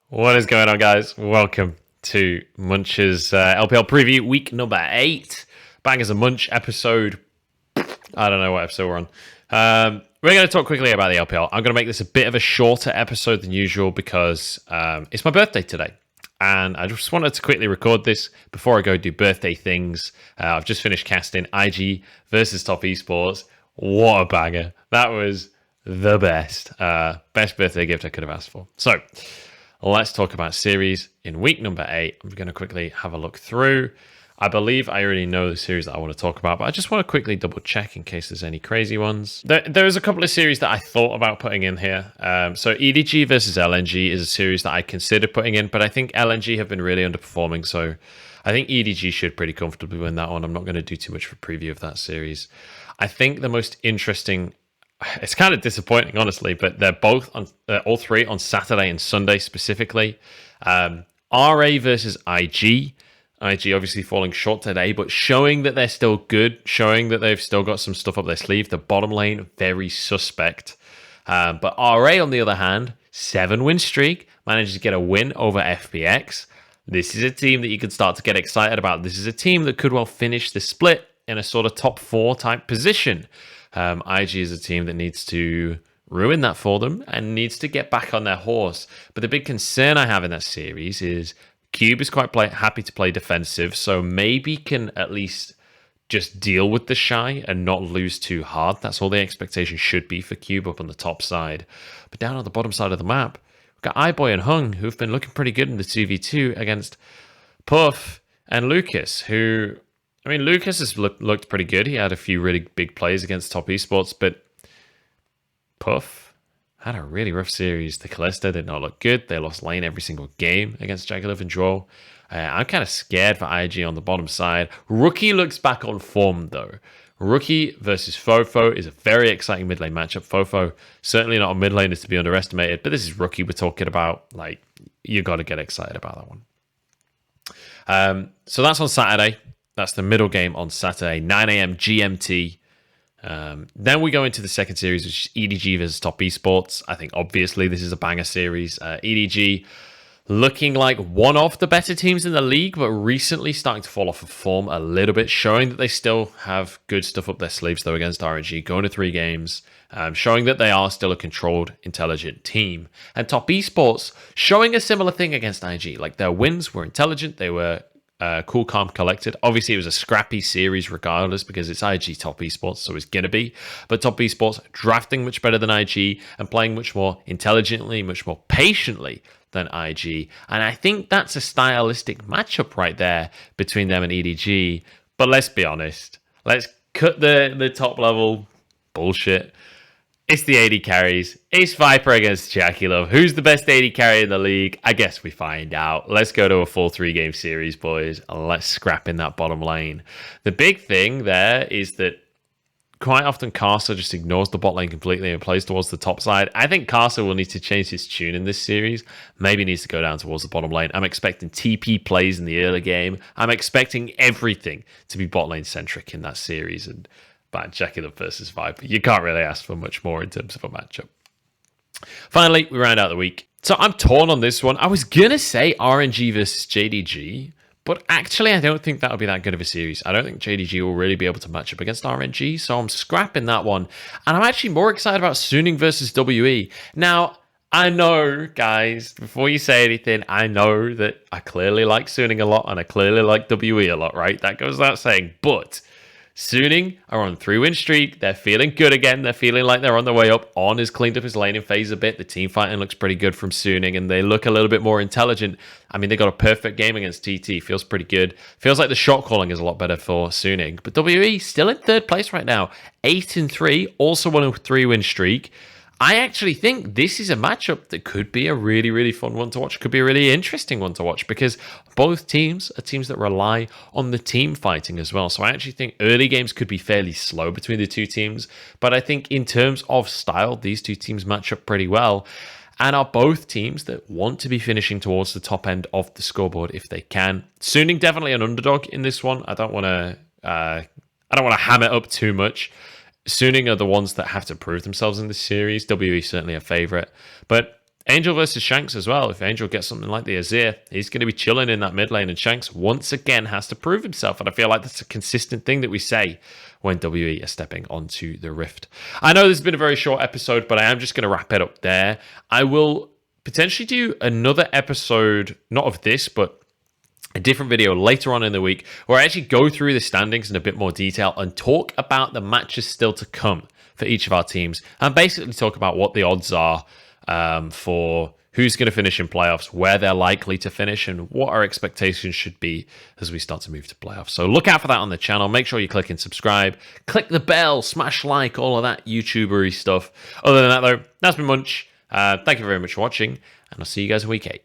What is going on, guys? Welcome to Munch's LPL preview, week number 8. Bangers and Munch episode. I don't know what episode we're on. We're going to talk quickly about the LPL. I'm going to make this a bit of a shorter episode than usual because it's my birthday today. And I just wanted to quickly record this before I go do birthday things. I've just finished casting IG versus Top Esports. What a banger. That was the best. Best birthday gift I could have asked for. So, let's talk about series in week number 8. I'm going to quickly have a look through. I believe I already know the series that I want to talk about, but I just want to quickly double check in case there's any crazy ones. There's a couple of series that I thought about putting in here. So EDG versus LNG is a series that I considered putting in, but I think LNG have been really underperforming, so I think EDG should pretty comfortably win that one. I'm not going to do too much of a preview of that series. I think the most interesting... It's kind of disappointing, honestly, but they're both on all three on Saturday and Sunday specifically. RA versus IG. IG obviously falling short today, but showing that they're still good, showing that they've still got some stuff up their sleeve. The bottom lane, very suspect. But RA, on the other hand, 7-win streak, manages to get a win over FPX. This is a team that you can start to get excited about. This is a team that could well finish the split in a sort of top 4 type position. IG is a team that needs to ruin that for them and needs to get back on their horse. But the big concern I have in that series is Cube is quite happy to play defensive, so maybe can at least just deal with the Shy and not lose too hard. That's all the expectation should be for Cube up on the top side. But down on the bottom side of the map, we've got iBoy and Hung, who've been looking pretty good in the 2v2 against Puff and Lucas, who... I mean, Lucas has looked pretty good. He had a few really big plays against Top Esports, but Puff had a really rough series. The Kalista did not look good. They lost lane every single game against Jagged and Droll. I'm kind of scared for IG on the bottom side. Rookie looks back on form, though. Rookie versus Fofo is a very exciting mid lane matchup. Fofo, certainly not a mid laner to be underestimated, but this is Rookie we're talking about. Like, you got to get excited about that one. So that's on Saturday. That's the middle game on Saturday, 9 a.m. GMT. Then we go into the second series, which is EDG versus Top Esports. I think, obviously, this is a banger series. EDG looking like one of the better teams in the league, but recently starting to fall off of form a little bit, showing that they still have good stuff up their sleeves, though, against RNG, going to 3 games, showing that they are still a controlled, intelligent team. And Top Esports showing a similar thing against IG. Like, their wins were intelligent, they were... cool, calm, collected. Obviously, it was a scrappy series regardless because it's IG Top Esports, so it's going to be. But Top Esports drafting much better than IG and playing much more intelligently, much more patiently than IG. And I think that's a stylistic matchup right there between them and EDG. But let's be honest. Let's cut the top level bullshit. It's the AD carries. It's Viper against Jackie Love. Who's the best AD carry in the league? I guess we find out. Let's go to a full 3-game series, boys. And let's scrap in that bottom lane. The big thing there is that quite often Caster just ignores the bot lane completely and plays towards the top side. I think Caster will need to change his tune in this series. Maybe needs to go down towards the bottom lane. I'm expecting TP plays in the early game. I'm expecting everything to be bot lane centric in that series. And Jackie Love versus Viper. You can't really ask for much more in terms of a matchup. Finally, we round out the week. So I'm torn on this one. I was going to say RNG versus JDG, but actually I don't think that'll be that good of a series. I don't think JDG will really be able to match up against RNG, so I'm scrapping that one. And I'm actually more excited about Suning versus WE. Now, I know, guys, before you say anything, I know that I clearly like Suning a lot and I clearly like WE a lot, right? That goes without saying, but... Suning are on a 3-win streak. They're feeling good again. They're feeling like they're on their way up. On has cleaned up his laning phase a bit. The team fighting looks pretty good from Suning, and they look a little bit more intelligent. I mean, they got a perfect game against TT. Feels pretty good. Feels like the shot calling is a lot better for Suning. But WE still in 3rd place right now. 8-3, also on a 3-win streak. I actually think this is a matchup that could be a really, really fun one to watch. Could be a really interesting one to watch because both teams are teams that rely on the team fighting as well. So I actually think early games could be fairly slow between the two teams. But I think in terms of style, these two teams match up pretty well and are both teams that want to be finishing towards the top end of the scoreboard if they can. Suning definitely an underdog in this one. I don't want to ham it up too much. Suning are the ones that have to prove themselves in this series. WE certainly a favorite. But Angel versus Shanks as well. If Angel gets something like the Azir, he's going to be chilling in that mid lane, and Shanks once again has to prove himself. And I feel like that's a consistent thing that we say when WE are stepping onto the Rift. I know this has been a very short episode, but I am just going to wrap it up there. I will potentially do another episode, not of this, but a different video later on in the week, where I actually go through the standings in a bit more detail and talk about the matches still to come for each of our teams, and basically talk about what the odds are for who's going to finish in playoffs, where they're likely to finish, and what our expectations should be as we start to move to playoffs. So look out for that on the channel. Make sure you click and subscribe, click the bell, smash like, all of that YouTubery stuff. Other than that, though, that's been Munch. Thank you very much for watching, and I'll see you guys in week 8.